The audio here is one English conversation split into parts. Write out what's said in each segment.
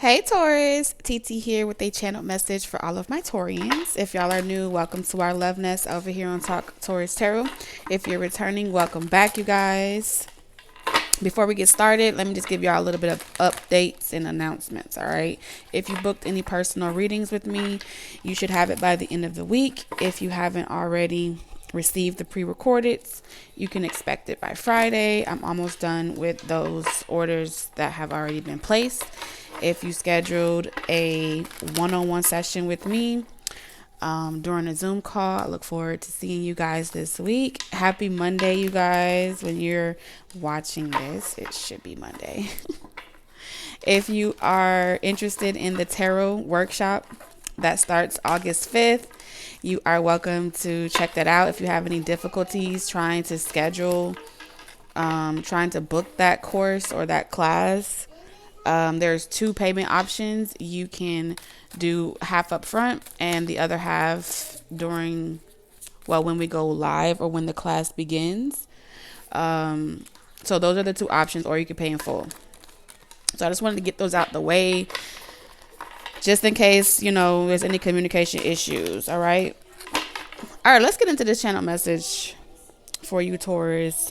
Hey Taurus, TT here with a channel message for all of my Taurians. If y'all are new, welcome to our love nest over here on Talk Taurus Tarot. If you're returning, welcome back, you guys. Before we get started, let me just give y'all a little bit of updates and announcements, all right? If you booked any personal readings with me, you should have it by the end of the week. If you haven't already received the pre-recordeds, you can expect it by Friday. I'm almost done with those orders that have already been placed. If you scheduled a one-on-one session with me during a Zoom call, I look forward to seeing you guys this week. Happy Monday, you guys. When you're watching this, it should be Monday. If you are interested in the tarot workshop that starts August 5th, you are welcome to check that out. If you have any difficulties trying to schedule, trying to book that course or that class, there's two payment options. You can do half up front and the other half when we go live or when the class begins. So those are the two options, or you can pay in full. So I just wanted to get those out the way just in case, there's any communication issues. All right, let's get into this channel message for you, Taurus.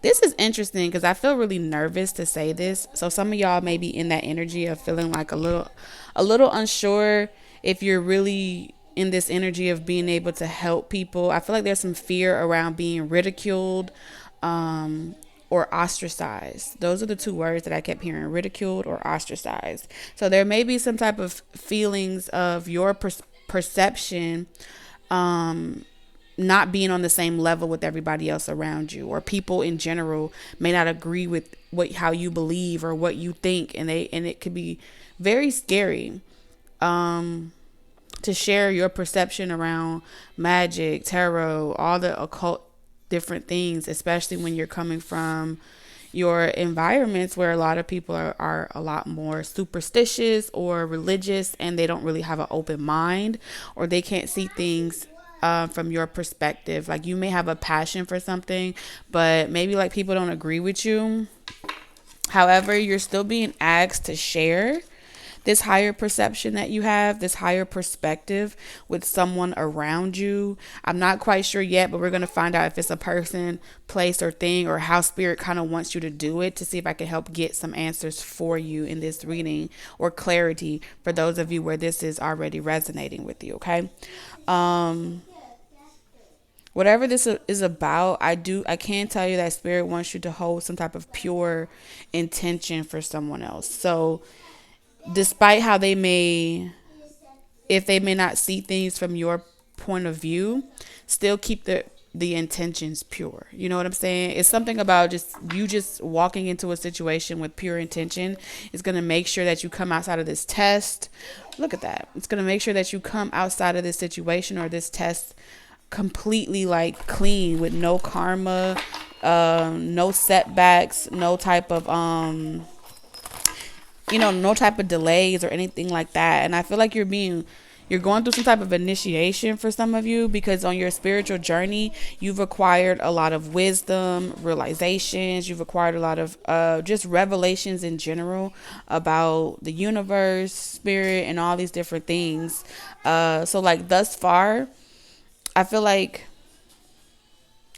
This is interesting because I feel really nervous to say this. So some of y'all may be in that energy of feeling like a little unsure if you're really in this energy of being able to help people. I feel like there's some fear around being ridiculed or ostracized. Those are the two words that I kept hearing: ridiculed or ostracized. So there may be some type of feelings of your perception not being on the same level with everybody else around you, or people in general may not agree with how you believe or what you think, and it could be very scary to share your perception around magic, tarot, all the occult different things, especially when you're coming from your environments where a lot of people are a lot more superstitious or religious, and they don't really have an open mind, or they can't see things from your perspective. Like, you may have a passion for something, but maybe like people don't agree with you. However, you're still being asked to share this higher perception that you have, this higher perspective with someone around you. I'm not quite sure yet, but we're going to find out if it's a person, place, or thing, or how spirit kind of wants you to do it, to see if I can help get some answers for you in this reading, or clarity for those of you where this is already resonating with you. Okay. Whatever this is about, I can tell you that spirit wants you to hold some type of pure intention for someone else. So despite how if they may not see things from your point of view, still keep the intentions pure. You know what I'm saying? It's something about just walking into a situation with pure intention is going to make sure that you come outside of this test. Look at that. It's going to make sure that you come outside of this situation or this test completely like clean, with no karma, no setbacks, no type of no type of delays or anything like that. And I feel like you're going through some type of initiation for some of you, because on your spiritual journey, you've acquired a lot of wisdom, realizations. You've acquired a lot of just revelations in general about the universe, spirit, and all these different things. So like thus far, I feel like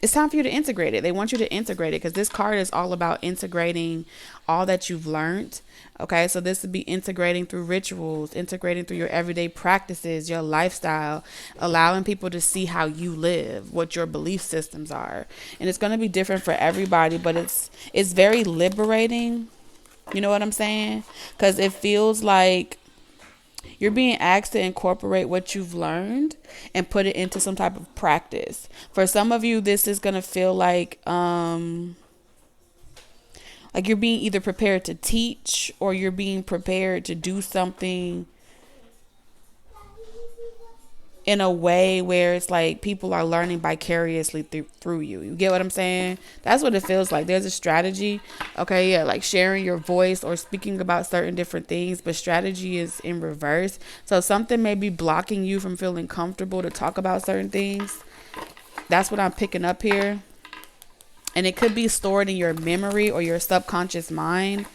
it's time for you to integrate it. They want you to integrate it because this card is all about integrating all that you've learned. Okay, so this would be integrating through rituals, integrating through your everyday practices, your lifestyle, allowing people to see how you live, what your belief systems are. And it's going to be different for everybody, but it's very liberating. You know what I'm saying? Because it feels like you're being asked to incorporate what you've learned and put it into some type of practice. For some of you, this is going to feel like you're being either prepared to teach, or you're being prepared to do something in a way where it's like people are learning vicariously through you. You get what I'm saying? That's what it feels like. There's a strategy. Okay, yeah, like sharing your voice or speaking about certain different things, but strategy is in reverse. So something may be blocking you from feeling comfortable to talk about certain things. That's what I'm picking up here. And it could be stored in your memory or your subconscious mind.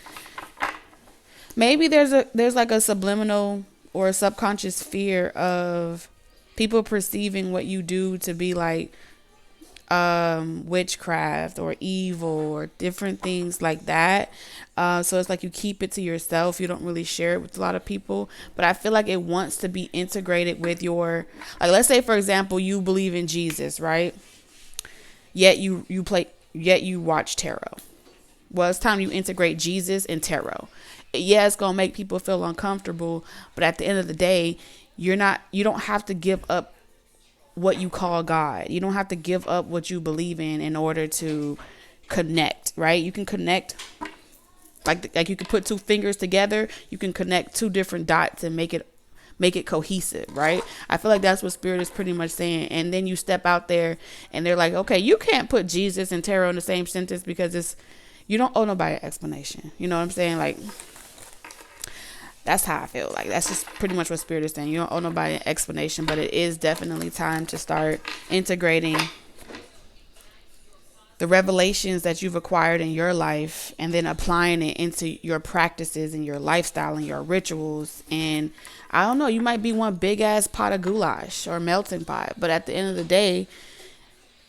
Maybe there's like a subliminal or a subconscious fear of people perceiving what you do to be like witchcraft or evil or different things like that. So it's like you keep it to yourself. You don't really share it with a lot of people. But I feel like it wants to be integrated with your, like, let's say for example, you believe in Jesus, right? Yet you watch tarot. Well, it's time you integrate Jesus and tarot. Yeah, it's gonna make people feel uncomfortable, but at the end of the day, you don't have to give up what you call God. You don't have to give up what you believe in order to connect, right? You can connect like you can put two fingers together, you can connect two different dots and make it cohesive, right? I feel like that's what Spirit is pretty much saying. And then you step out there and they're like, okay, you can't put Jesus and tarot in the same sentence because you don't owe nobody an explanation. You know what I'm saying? Like, that's how I feel. Like, that's just pretty much what Spirit is saying. You don't owe nobody an explanation, but it is definitely time to start integrating the revelations that you've acquired in your life and then applying it into your practices and your lifestyle and your rituals. And I don't know, you might be one big ass pot of goulash or melting pot, but at the end of the day,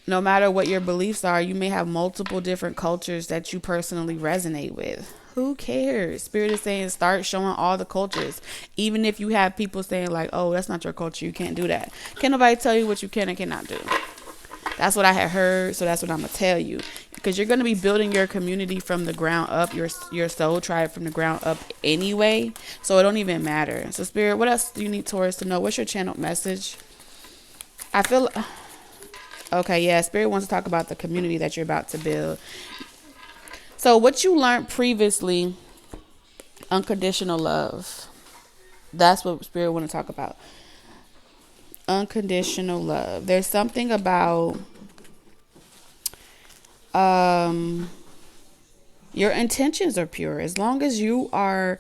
no matter what your beliefs are, you may have multiple different cultures that you personally resonate with. Who cares? Spirit is saying start showing all the cultures. Even if you have people saying like, oh, that's not your culture, you can't do that. Can't nobody tell you what you can and cannot do. That's what I had heard, so that's what I'm going to tell you. Because you're going to be building your community from the ground up, your soul tribe from the ground up anyway. So it don't even matter. So Spirit, what else do you need Taurus to know? What's your channel message? I feel... Okay, yeah, Spirit wants to talk about the community that you're about to build. So what you learned previously, unconditional love. That's what Spirit want to talk about. Unconditional love. There's something about your intentions are pure. As long as you are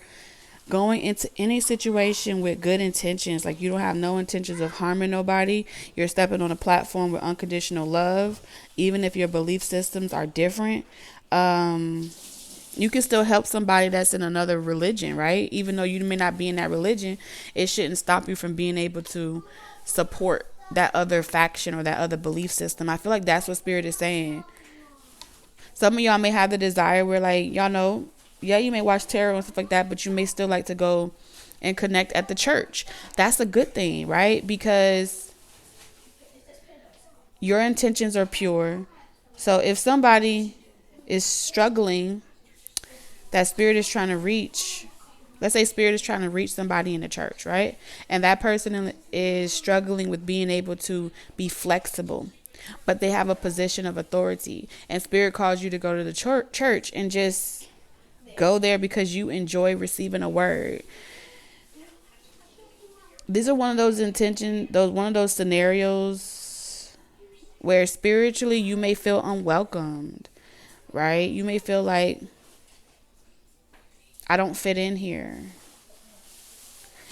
going into any situation with good intentions, like you don't have no intentions of harming nobody, you're stepping on a platform with unconditional love, even if your belief systems are different, you can still help somebody that's in another religion, right? Even though you may not be in that religion, it shouldn't stop you from being able to support that other faction or that other belief system. I feel like that's what Spirit is saying. Some of y'all may have the desire where, like, y'all know, yeah, you may watch tarot and stuff like that, but you may still like to go and connect at the church. That's a good thing, right? Because your intentions are pure. So if somebody is struggling, that Spirit is trying to reach, let's say Spirit is trying to reach somebody in the church, right? And that person is struggling with being able to be flexible, but they have a position of authority. And Spirit calls you to go to the church and just go there because you enjoy receiving a word. These are one of those one of those scenarios where spiritually you may feel unwelcomed, right? You may feel like, I don't fit in here.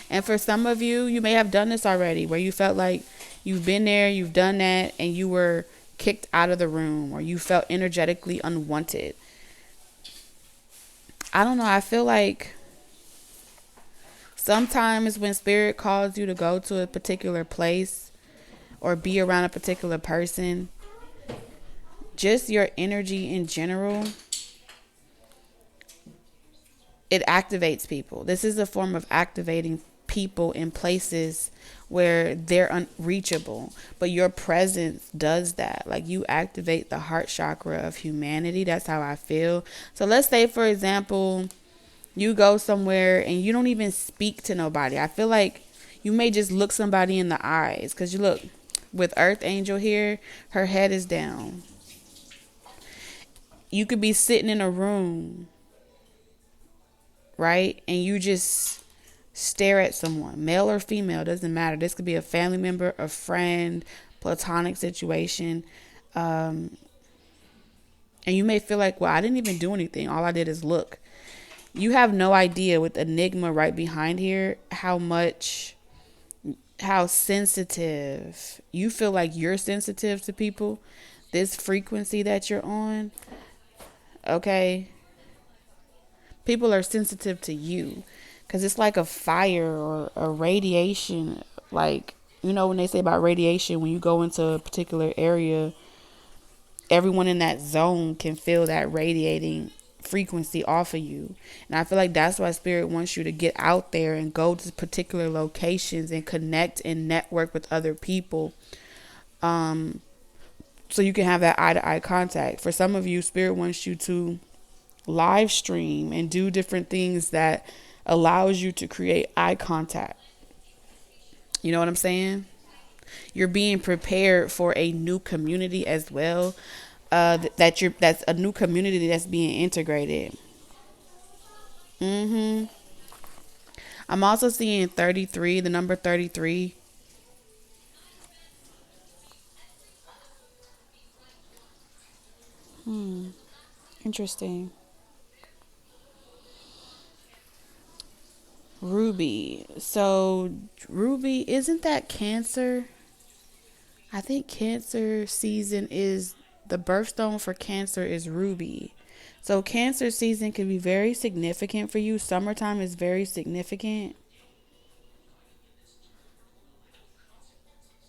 And for some of you, you may have done this already, where you felt like you've been there, you've done that, and you were kicked out of the room, or you felt energetically unwanted. I don't know. I feel like sometimes when Spirit calls you to go to a particular place or be around a particular person, just your energy in general, it activates people. This is a form of activating people in places where they're unreachable, but your presence does that. Like, you activate the heart chakra of humanity. That's how I feel. So let's say, for example, you go somewhere and you don't even speak to nobody. I feel like you may just look somebody in the eyes, because you look with Earth Angel here, her head is down. You could be sitting in a room, right? And you just stare at someone, male or female, doesn't matter. This could be a family member, a friend, platonic situation. And you may feel like, well, I didn't even do anything. All I did is look. You have no idea with Enigma right behind here how sensitive you feel. Like you're sensitive to people, this frequency that you're on. Okay. People are sensitive to you because it's like a fire or a radiation. Like, you know, when they say about radiation, when you go into a particular area, everyone in that zone can feel that radiating frequency off of you. And I feel like that's why spirit wants you to get out there and go to particular locations and connect and network with other people, so you can have that eye to eye contact. For some of you, spirit wants you to live stream and do different things that allows you to create eye contact. You know what I'm saying? You're being prepared for a new community as well. That's a new community that's being integrated. I'm also seeing 33, the number 33. Interesting. Ruby. So, Ruby, isn't that Cancer? I think Cancer season is the birthstone for Cancer is Ruby. So, Cancer season can be very significant for you. Summertime is very significant.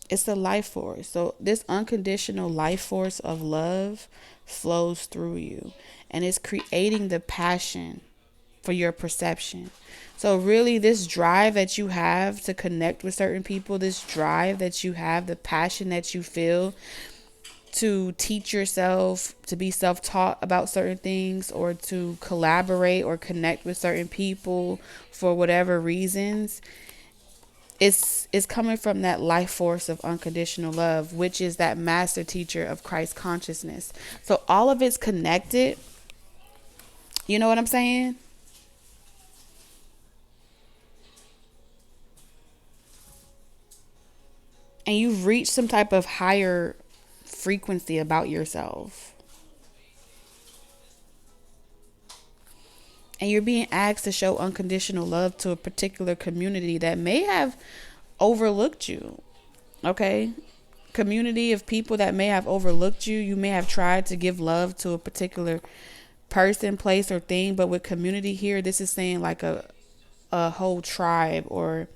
It's the life force. So, this unconditional life force of love flows through you, and it's creating the passion for your perception. So really, this drive that you have to connect with certain people, this drive that you have, the passion that you feel to teach yourself, to be self-taught about certain things, or to collaborate or connect with certain people for whatever reasons, it's coming from that life force of unconditional love, which is that master teacher of Christ consciousness. So all of it's connected. You know what I'm saying? And you've reached some type of higher frequency about yourself. And you're being asked to show unconditional love to a particular community that may have overlooked you. Okay? Community of people that may have overlooked you. You may have tried to give love to a particular person, place, or thing. But with community here, this is saying like a whole tribe or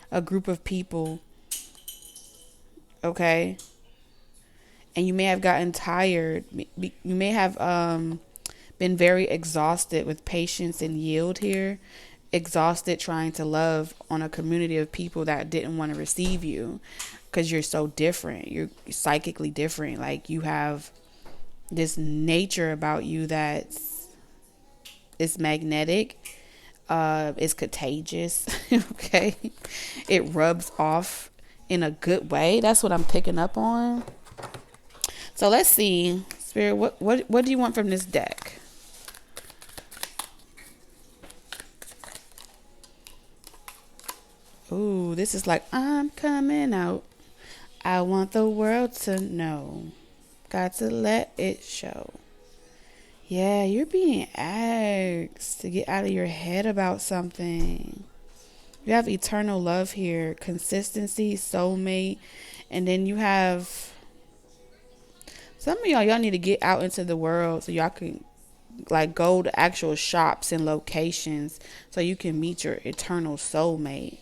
a group of people. Okay? And you may have gotten tired. You may have been very exhausted with patience and yield here. Exhausted trying to love on a community of people that didn't want to receive you because you're so different. You're psychically different. Like you have this nature about you that's it's magnetic. It's contagious. Okay. It rubs off in a good way. That's what I'm picking up on. So let's see, Spirit, what do you want from this deck? Ooh, this is like, I'm coming out. I want the world to know. Got to let it show. Yeah, you're being asked to get out of your head about something. You have eternal love here, consistency, soulmate, and then you have some of y'all need to get out into the world so y'all can like go to actual shops and locations so you can meet your eternal soulmate.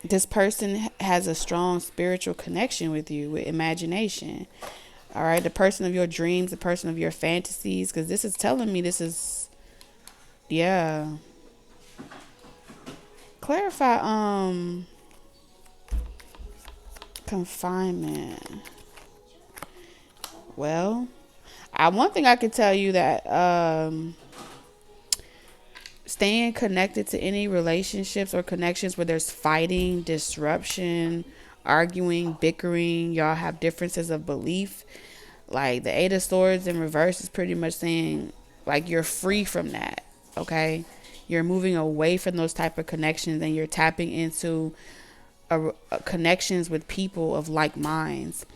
This person has a strong spiritual connection with you, with imagination. All right, the person of your dreams, the person of your fantasies, because this is telling me this is, yeah. Clarify, confinement. Well, one thing I could tell you that, staying connected to any relationships or connections where there's fighting, disruption, arguing, bickering, y'all have differences of belief. Like the Eight of Swords in reverse is pretty much saying like you're free from that. Okay. You're moving away from those type of connections and you're tapping into connections with people of like minds.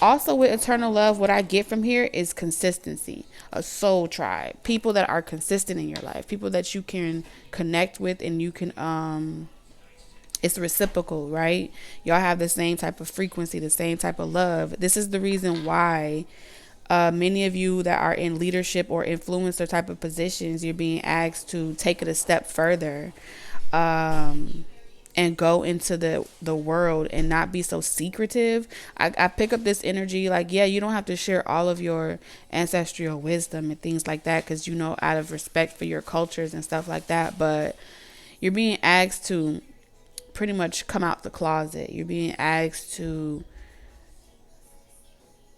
Also with eternal love, what I get from here is consistency, a soul tribe, people that are consistent in your life, people that you can connect with and you can It's reciprocal, right? Y'all have the same type of frequency, the same type of love. This is the reason why many of you that are in leadership or influencer type of positions, you're being asked to take it a step further, and go into the world and not be so secretive. I pick up this energy like, yeah, you don't have to share all of your ancestral wisdom and things like that, because, you know, out of respect for your cultures and stuff like that. But you're being asked to pretty much come out the closet. You're being asked to,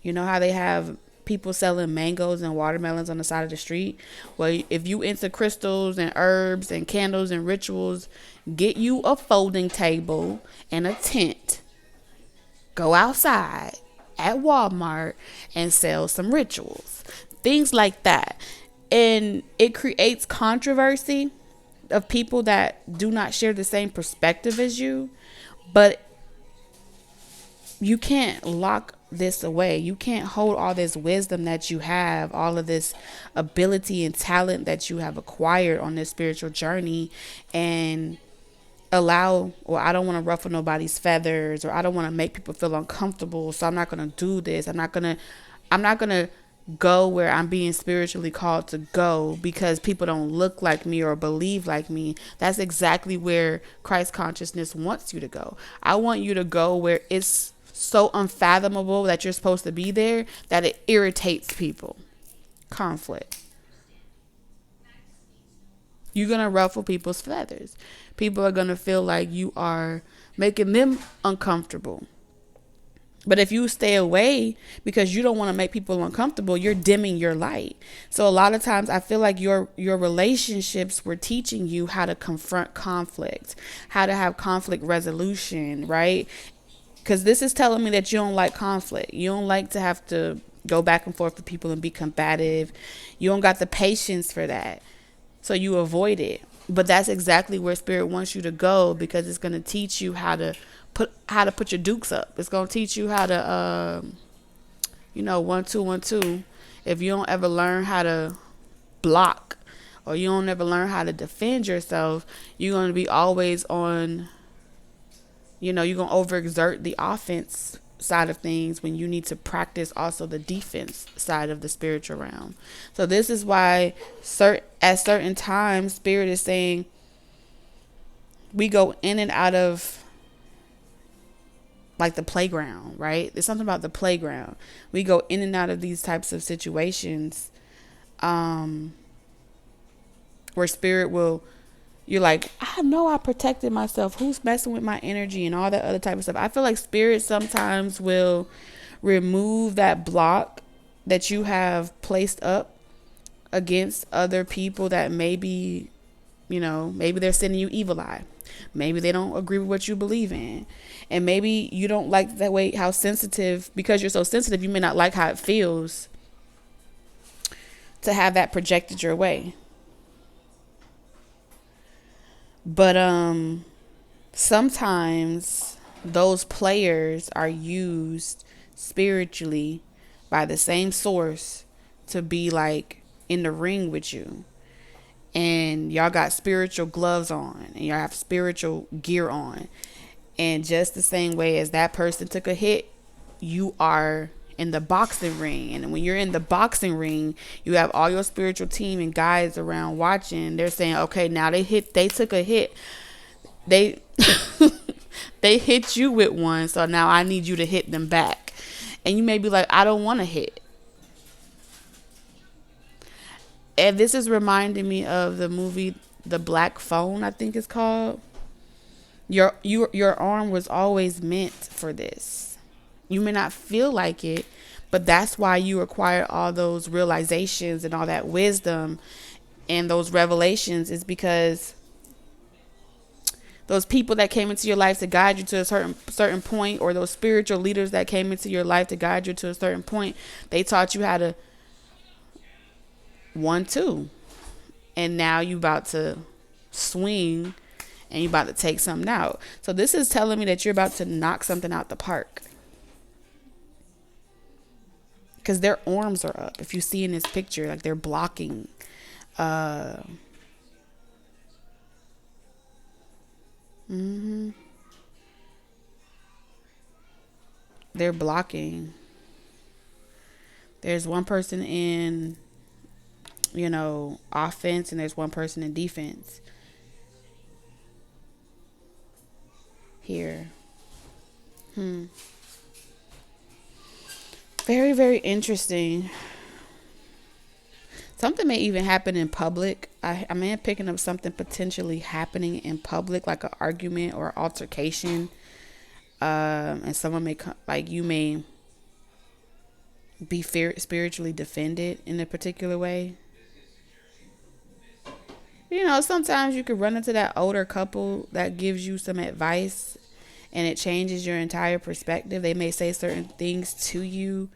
you know how they have people selling mangoes and watermelons on the side of the street? Well, if you into crystals and herbs and candles and rituals, get you a folding table and a tent. Go outside at Walmart and sell some rituals. Things like that. And it creates controversy of people that do not share the same perspective as you. But you can't lock this away. You can't hold all this wisdom that you have, all of this ability and talent that you have acquired on this spiritual journey, and allow, or I don't want to ruffle nobody's feathers, or I don't want to make people feel uncomfortable, so I'm not going to do this. I'm not going to go where I'm being spiritually called to go because people don't look like me or believe like me. That's exactly where Christ consciousness wants you to go. I want you to go where it's so unfathomable that you're supposed to be there that it irritates people. Conflict. You're going to ruffle people's feathers. People are going to feel like you are making them uncomfortable. But if you stay away because you don't want to make people uncomfortable, you're dimming your light. So a lot of times I feel like your relationships were teaching you how to confront conflict, how to have conflict resolution, right? Because this is telling me that you don't like conflict. You don't like to have to go back and forth with people and be combative. You don't got the patience for that. So you avoid it. But that's exactly where Spirit wants you to go, because it's going to teach you how to put your dukes up. It's going to teach you how to, 1, 2, 1, 2. If you don't ever learn how to block, or you don't ever learn how to defend yourself, you're going to be always on, you're going to overexert the offense side of things when you need to practice also the defense side of the spiritual realm. So this is why at certain times Spirit is saying we go in and out of like the playground, right? There's something about the playground. We go in and out of these types of situations where Spirit will, you're like, I know I protected myself. Who's messing with my energy and all that other type of stuff? I feel like Spirit sometimes will remove that block that you have placed up against other people that maybe, maybe they're sending you evil eye. Maybe they don't agree with what you believe in. And maybe you don't like that way, how sensitive, because you're so sensitive, you may not like how it feels to have that projected your way. But sometimes those players are used spiritually by the same source to be like in the ring with you. And y'all got spiritual gloves on, and y'all have spiritual gear on. And just the same way as that person took a hit, you are in the boxing ring. And when you're in the boxing ring, you have all your spiritual team and guides around watching. They're saying, okay, now they took a hit. They they hit you with one, so now I need you to hit them back. And you may be like, I don't want to hit. And this is reminding me of the movie The Black Phone, I think it's called. Your arm was always meant for this. You may not feel like it, but that's why you acquire all those realizations and all that wisdom and those revelations, is because those people that came into your life to guide you to a certain point, or those spiritual leaders that came into your life to guide you to a certain point, they taught you how to 1, 2. And now you about to swing and you about to take something out. So this is telling me that you're about to knock something out the park. Because their arms are up. If you see in this picture, like they're blocking. they're blocking. There's one person in, offense, and there's one person in defense here. Very, very interesting. Something may even happen in public. I am picking up something potentially happening in public, like an argument or altercation. And someone may you may be spiritually defended in a particular way. Sometimes you could run into that older couple that gives you some advice and it changes your entire perspective. They may say certain things to you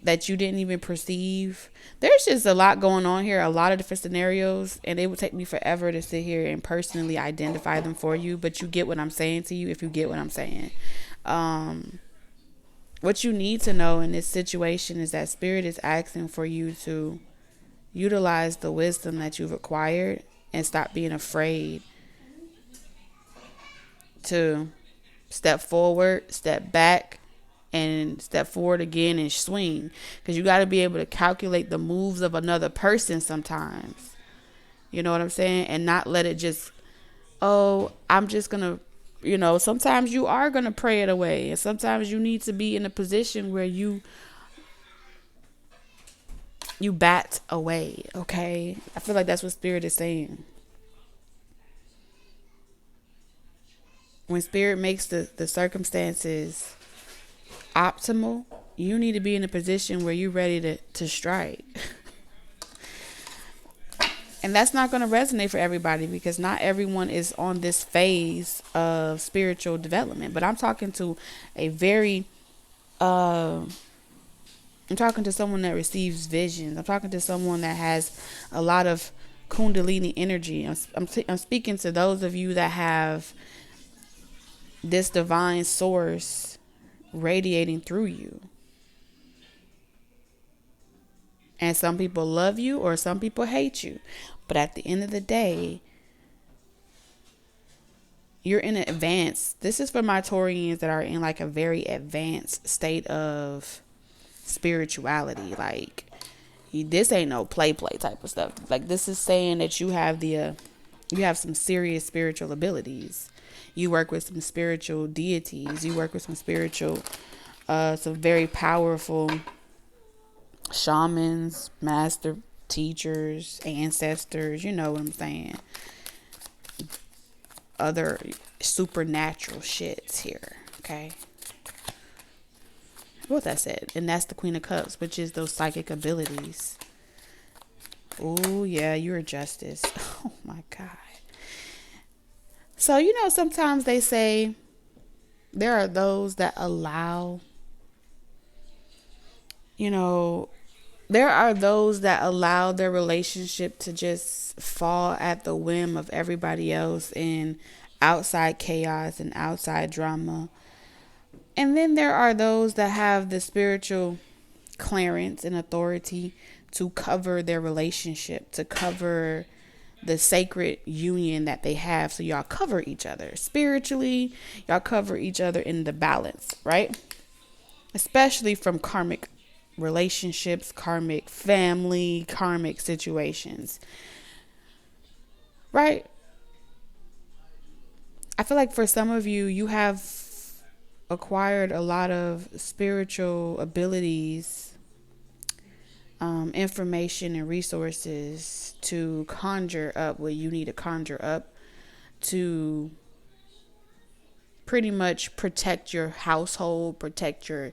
that you didn't even perceive. There's just a lot going on here, a lot of different scenarios, and it would take me forever to sit here and personally identify them for you, but you get what I'm saying to you if you get what I'm saying. What you need to know in this situation is that Spirit is asking for you to utilize the wisdom that you've acquired and stop being afraid to step forward, step back, and step forward again and swing. Because you got to be able to calculate the moves of another person sometimes. You know what I'm saying? And not let it just, I'm just going to, sometimes you are going to pray it away. And sometimes you need to be in a position where you bat away, okay? I feel like that's what Spirit is saying. When Spirit makes the circumstances optimal, you need to be in a position where you're ready to strike. And that's not going to resonate for everybody because not everyone is on this phase of spiritual development. But I'm talking to I'm talking to someone that receives visions. I'm talking to someone that has a lot of Kundalini energy. I'm speaking to those of you that have this divine source radiating through you. And some people love you or some people hate you. But at the end of the day, you're in an advanced. This is for my Taurians that are in like a very advanced state of spirituality. Like, this ain't no play type of stuff. Like, this is saying that you have you have some serious spiritual abilities. You work with some spiritual deities. You work with some spiritual, some very powerful shamans, master teachers, ancestors. You know what I'm saying? Other supernatural shits here. Okay. What that said. And that's the Queen of Cups, which is those psychic abilities. Oh, yeah, you're justice. Oh, my God. So, sometimes they say there are those that allow, there are those that allow their relationship to just fall at the whim of everybody else in outside chaos and outside drama. And then there are those that have the spiritual clearance and authority to cover their relationship, to cover the sacred union that they have. So y'all cover each other spiritually. Y'all cover each other in the balance, right? Especially from karmic relationships, karmic family, karmic situations, right? I feel like for some of you, you have acquired a lot of spiritual abilities, information and resources to conjure up what you need to conjure up to pretty much protect your household, protect your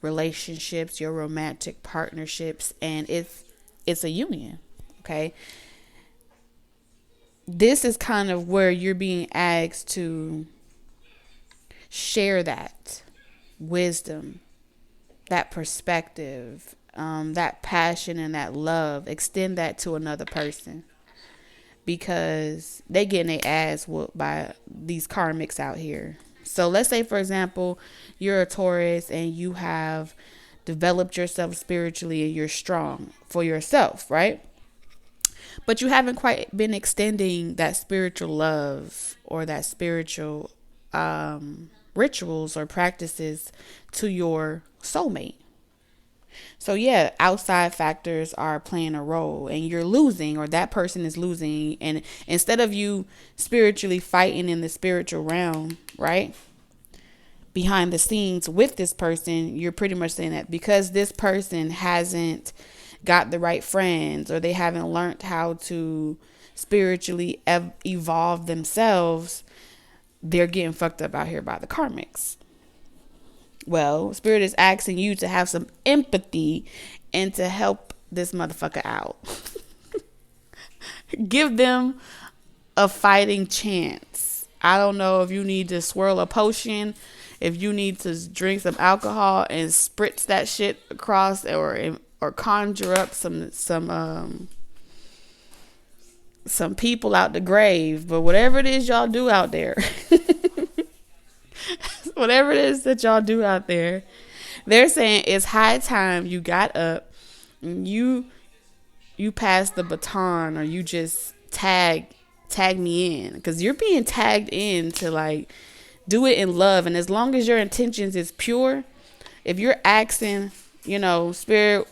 relationships, your romantic partnerships, and it's a union, okay? This is kind of where you're being asked to share that wisdom, that perspective, that passion and that love. Extend that to another person because they getting their ass whooped by these karmics out here. So let's say, for example, you're a Taurus and you have developed yourself spiritually and you're strong for yourself, right? But you haven't quite been extending that spiritual love or that spiritual rituals or practices to your soulmate. So yeah, outside factors are playing a role and you're losing, or that person is losing. And instead of you spiritually fighting in the spiritual realm, right, behind the scenes with this person, you're pretty much saying that because this person hasn't got the right friends, or they haven't learned how to spiritually evolve themselves, they're getting fucked up out here by the karmics. Well, Spirit is asking you to have some empathy and to help this motherfucker out. Give them a fighting chance. I don't know if you need to swirl a potion, if you need to drink some alcohol and spritz that shit across, or conjure up some people out the grave. But whatever it is y'all do out there, whatever it is that y'all do out there, they're saying it's high time you got up and you pass the baton, or you just tag me in, because you're being tagged in to like do it in love. And as long as your intentions is pure, if you're asking, spirit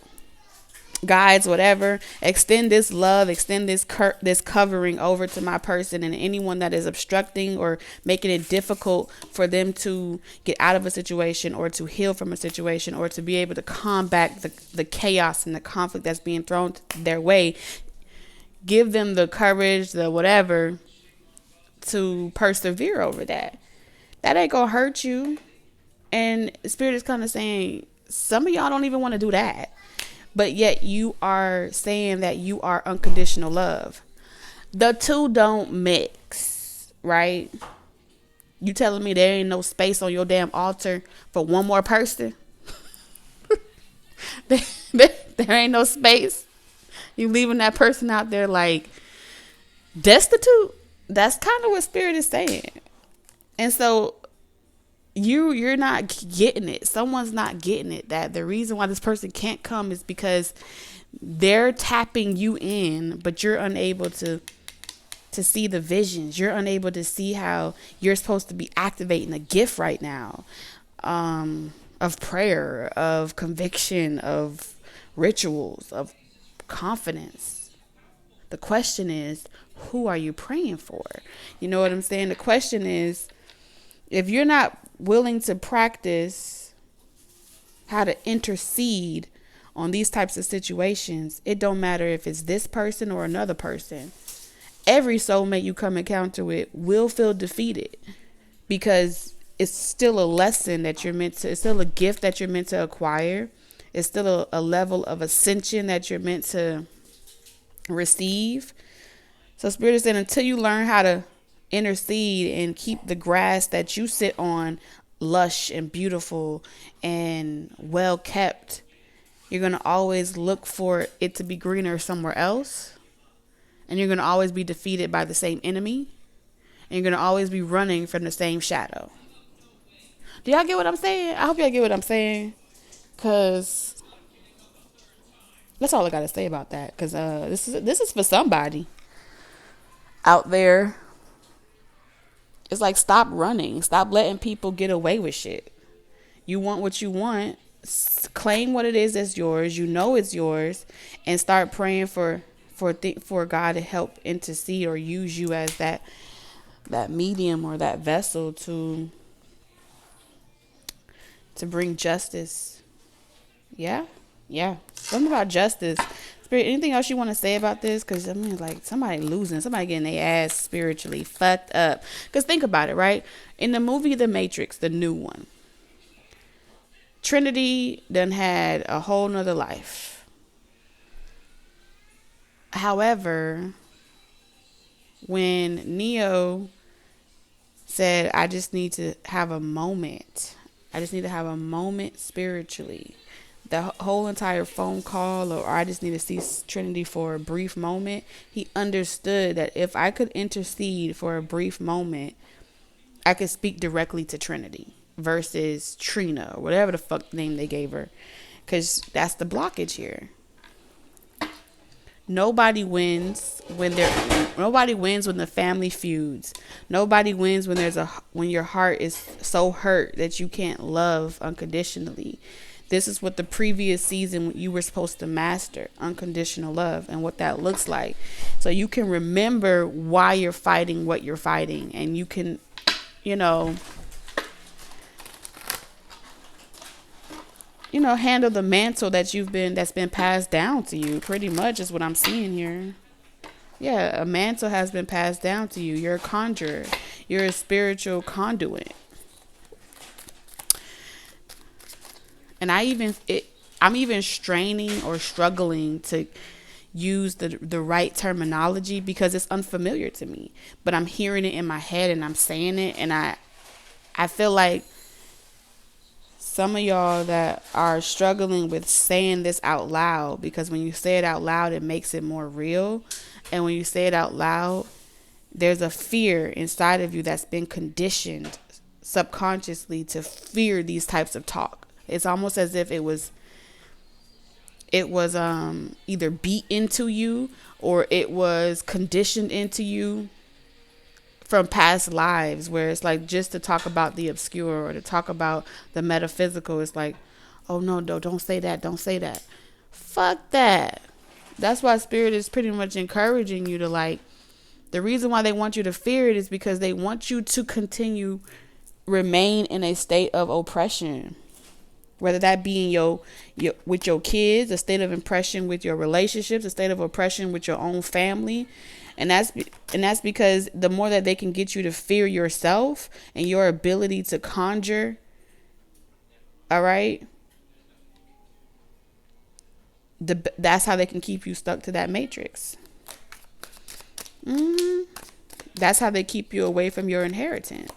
guides, whatever, extend this love, extend this covering over to my person, and anyone that is obstructing or making it difficult for them to get out of a situation, or to heal from a situation, or to be able to combat the chaos and the conflict that's being thrown their way, give them the courage, the whatever, to persevere over that. That ain't gonna hurt you. And Spirit is kind of saying some of y'all don't even want to do that, but yet you are saying that you are unconditional love. The two don't mix, right? You telling me there ain't no space on your damn altar for one more person? there ain't no space. You leaving that person out there like destitute? That's kind of what Spirit is saying. And so you're not getting it. Someone's not getting it. That the reason why this person can't come is because they're tapping you in, but you're unable to see the visions. You're unable to see how you're supposed to be activating a gift right now, of prayer, of conviction, of rituals, of confidence. The question is, who are you praying for? You know what I'm saying? The question is, if you're not willing to practice how to intercede on these types of situations, it don't matter if it's this person or another person. Every soulmate you come encounter with will feel defeated, because it's still a lesson that it's still a gift that you're meant to acquire. It's still a level of ascension that you're meant to receive. So Spirit is saying, until you learn how to intercede and keep the grass that you sit on lush and beautiful and well kept, you're going to always look for it to be greener somewhere else. And you're going to always be defeated by the same enemy. And you're going to always be running from the same shadow. Do y'all get what I'm saying? I hope y'all get what I'm saying. Because that's all I got to say about that. Because this is for somebody out there. It's like, stop running. Stop letting people get away with shit. You want what you want. Claim what it is that's yours. You know it's yours. And start praying for God to help intercede or use you as that medium or that vessel to bring justice. Yeah. Something about justice. Spirit, anything else you want to say about this? Because, I mean, like, somebody losing, somebody getting their ass spiritually fucked up. Because think about it, right? In the movie The Matrix, the new one, Trinity done had a whole nother life. However, when Neo said, I just need to have a moment spiritually, the whole entire phone call, or I just need to see Trinity for a brief moment, he understood that if I could intercede for a brief moment, I could speak directly to Trinity versus Trina, or whatever the fuck name they gave her, because that's the blockage here. Nobody wins when the family feuds. Nobody wins when your heart is so hurt that you can't love unconditionally. This is what the previous season you were supposed to master, unconditional love, and what that looks like. So you can remember why you're fighting what you're fighting, and you can, you know, handle the mantle that's been passed down to you. Pretty much is what I'm seeing here. Yeah, a mantle has been passed down to you. You're a conjurer. You're a spiritual conduit. And I'm even straining or struggling to use the right terminology because it's unfamiliar to me. But I'm hearing it in my head and I'm saying it, and I feel like some of y'all that are struggling with saying this out loud, because when you say it out loud, it makes it more real. And when you say it out loud, there's a fear inside of you that's been conditioned subconsciously to fear these types of talk. It's almost as if it was either beat into you or it was conditioned into you from past lives, where it's like, just to talk about the obscure or to talk about the metaphysical, it's like, oh no, don't say that, don't say that. Fuck that. That's why Spirit is pretty much encouraging you to, like, the reason why they want you to fear it is because they want you to remain in a state of oppression, whether that be in your with your kids, a state of oppression with your relationships, a state of oppression with your own family. And that's because the more that they can get you to fear yourself and your ability to conjure, all right, that's how they can keep you stuck to that matrix. That's how they keep you away from your inheritance.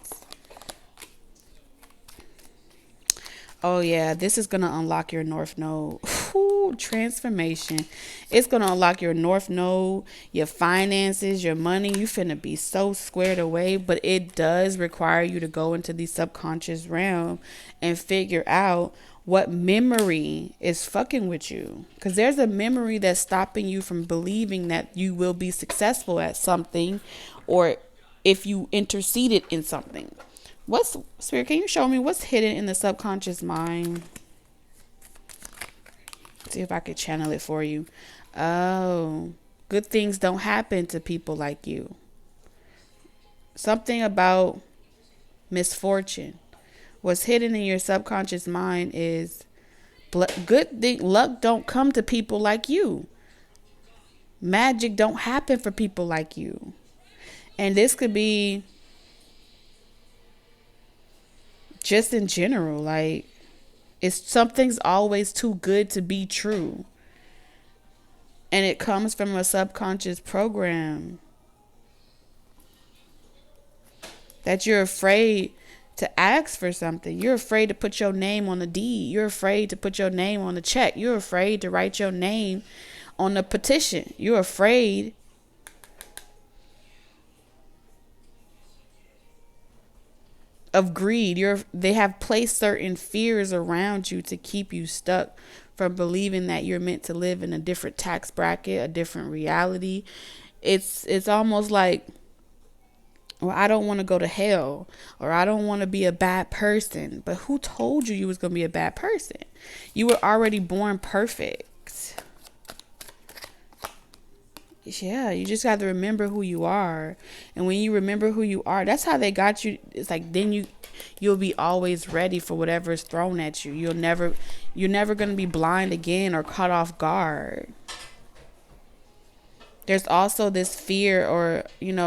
Oh yeah, this is going to unlock your North Node. Ooh, transformation. It's going to unlock your North Node, your finances, your money. You finna be so squared away, but it does require you to go into the subconscious realm and figure out what memory is fucking with you. Because there's a memory that's stopping you from believing that you will be successful at something, or if you interceded in something. Spirit, can you show me what's hidden in the subconscious mind? See if I could channel it for you. Oh, good things don't happen to people like you. Something about misfortune. What's hidden in your subconscious mind is luck don't come to people like you. Magic don't happen for people like you. And this could be just in general, like, something's always too good to be true. And it comes from a subconscious program that you're afraid to ask for something. You're afraid to put your name on the deed. You're afraid to put your name on the check. You're afraid to write your name on the petition. You're afraid of greed. They have placed certain fears around you to keep you stuck from believing that you're meant to live in a different tax bracket, a different reality. It's almost like, well, I don't want to go to hell, or I don't want to be a bad person. But who told you was going to be a bad person? You were already born perfect. Yeah, you just got to remember who you are. And when you remember who you are, that's how they got you. It's like, then you'll be always ready for whatever is thrown at you. You're never going to be blind again or caught off guard. There's also this fear or,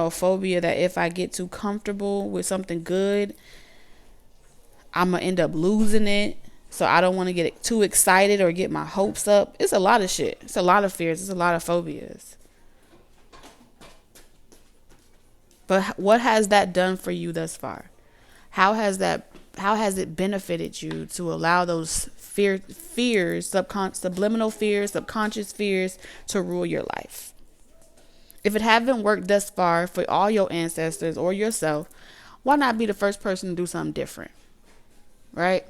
phobia that if I get too comfortable with something good, I'm going to end up losing it. So I don't want to get too excited or get my hopes up. It's a lot of shit. It's a lot of fears. It's a lot of phobias. But what has that done for you thus far? How has it benefited you to allow those fears, subliminal fears, subconscious fears to rule your life? If it haven't worked thus far for all your ancestors or yourself, why not be the first person to do something different? Right?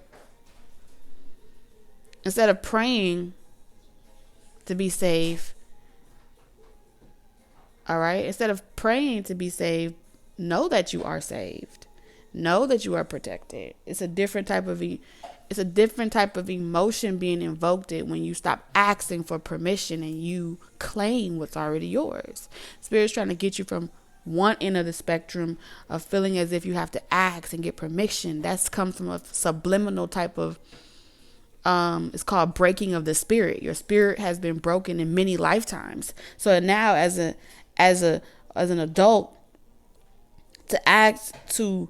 Instead of praying to be safe, All right. Instead of praying to be saved, know that you are saved. Know that you are protected. It's a different type of emotion being invoked when you stop asking for permission and you claim what's already yours. Spirit's trying to get you from one end of the spectrum of feeling as if you have to ask and get permission. That's comes from a subliminal type of it's called breaking of the spirit. Your spirit has been broken in many lifetimes. So now as an adult, to ask to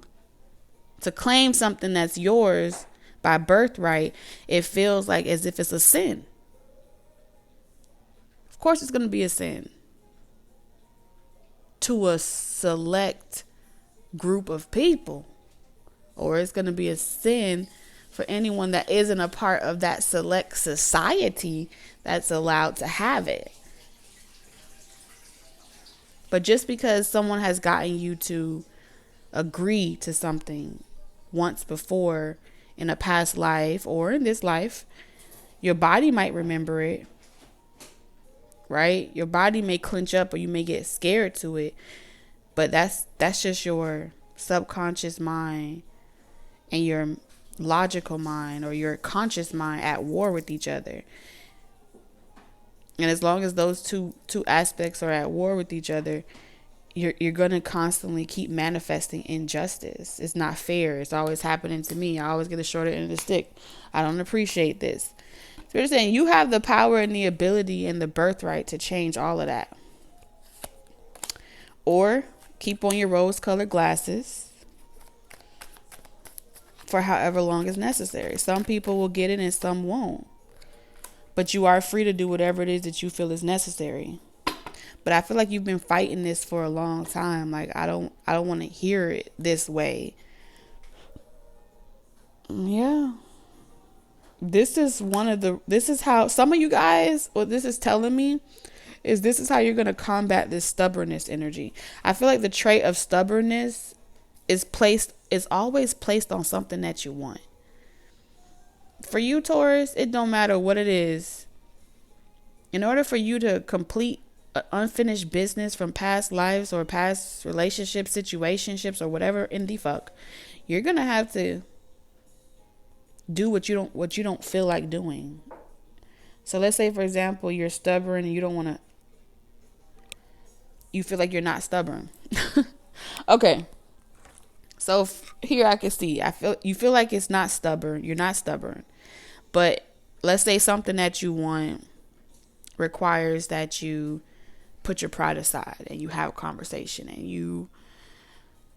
claim something that's yours by birthright, it feels like as if it's a sin. Of course it's going to be a sin to a select group of people, or it's going to be a sin for anyone that isn't a part of that select society that's allowed to have it. But just because someone has gotten you to agree to something once before in a past life or in this life, your body might remember it, right? Your body may clench up or you may get scared to it, but that's just your subconscious mind and your logical mind or your conscious mind at war with each other. And as long as those two aspects are at war with each other, you're going to constantly keep manifesting injustice. It's not fair. It's always happening to me. I always get the shorter end of the stick. I don't appreciate this. So you're saying you have the power and the ability and the birthright to change all of that. Or keep on your rose-colored glasses for however long is necessary. Some people will get it and some won't. But you are free to do whatever it is that you feel is necessary. But I feel like you've been fighting this for a long time. Like, I don't want to hear it this way. Yeah. This is how some of you guys, what this is telling me is this is how you're going to combat this stubbornness energy. I feel like the trait of stubbornness is always placed on something that you want. For you, Taurus, it don't matter what it is. In order for you to complete unfinished business from past lives or past relationships, situationships, or whatever in the fuck, you're gonna have to do what you don't feel like doing. So let's say, for example, you're stubborn and you feel like you're not stubborn. Okay. So here I can see, you feel like it's not stubborn. You're not stubborn. But let's say something that you want requires that you put your pride aside and you have a conversation and you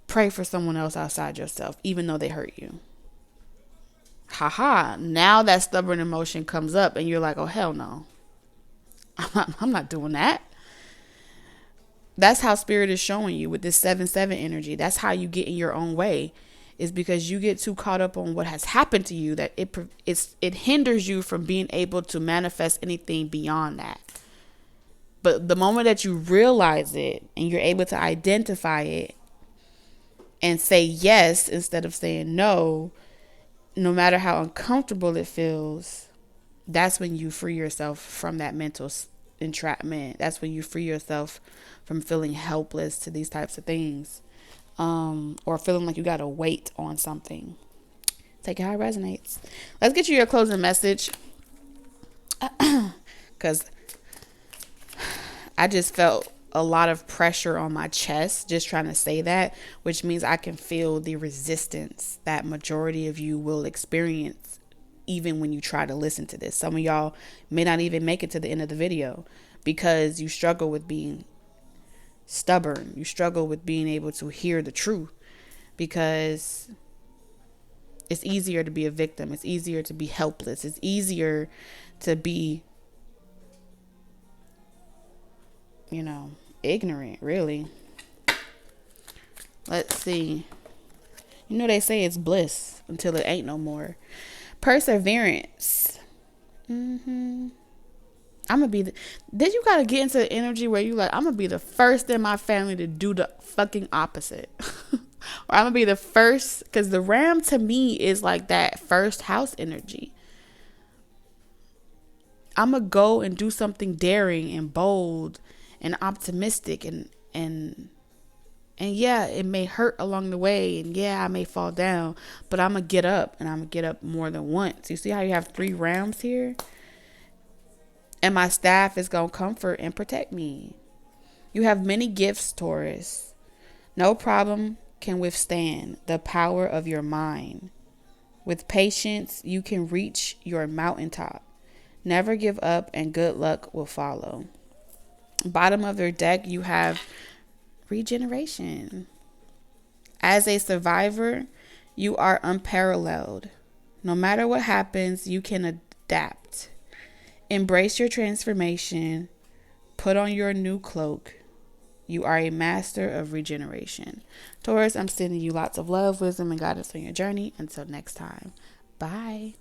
pray for someone else outside yourself, even though they hurt you. Now that stubborn emotion comes up and you're like, oh, hell no. I'm not doing that. That's how spirit is showing you with this 7-7 energy. That's how you get in your own way, is because you get too caught up on what has happened to you that it hinders you from being able to manifest anything beyond that. But the moment that you realize it and you're able to identify it and say yes instead of saying no, no matter how uncomfortable it feels, that's when you free yourself from that mental entrapment. That's when you free yourself from feeling helpless to these types of things, or feeling like you got to wait on something. Take it how it resonates. Let's get you your closing message, because I just felt a lot of pressure on my chest just trying to say that, which means I can feel the resistance that majority of you will experience even when you try to listen to this. Some of y'all may not even make it to the end of the video because you struggle with being stubborn. You struggle with being able to hear the truth because it's easier to be a victim. It's easier to be helpless. It's easier to be, ignorant, really. Let's see. They say it's bliss until it ain't no more. Perseverance. I'm gonna be then you gotta get into the energy where you like, I'm gonna be the first in my family to do the fucking opposite. Or I'm gonna be the first, because the ram to me is like that first house energy. I'm gonna go and do something daring and bold and optimistic, and yeah, it may hurt along the way, and yeah, I may fall down, but I'm gonna get up, and I'm gonna get up more than once. You see how you have 3 realms here? And my staff is gonna comfort and protect me. You have many gifts, Taurus. No problem can withstand the power of your mind. With patience, you can reach your mountaintop. Never give up, and good luck will follow. Bottom of your deck, you have regeneration. As a survivor, you are unparalleled. No matter what happens, you can adapt. Embrace your transformation. Put on your new cloak. You are a master of regeneration. Taurus, I'm sending you lots of love, wisdom, and guidance on your journey. Until next time. Bye.